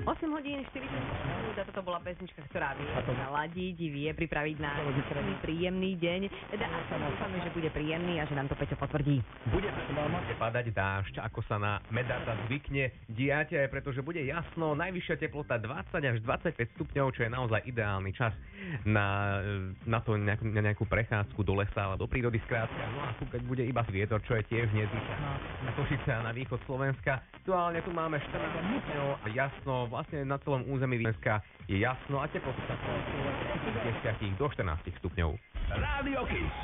8 hodín 40 minút a toto bola pesnička, ktorá vie naladiť, vie pripraviť na príjemný deň. Teda dúfame, že bude príjemný a že nám to Peťo potvrdí. Bude padať dážď, ako sa na Medáta zvykne diať, pretože bude jasno, najvyššia teplota 20 až 25 stupňov, čo je naozaj ideálny čas na to na nejakú prechádzku do lesa alebo do prírody skrátka. No a keď bude iba vietor, čo je tiež nezvyčajné na Košice a na východ Slovenska. Aktuálne tu máme 14 stupňov a jasno, vlastne na celom území Slovenska je jasno a teplota sa od 10 do 14 stupňov. Rádio Kiss.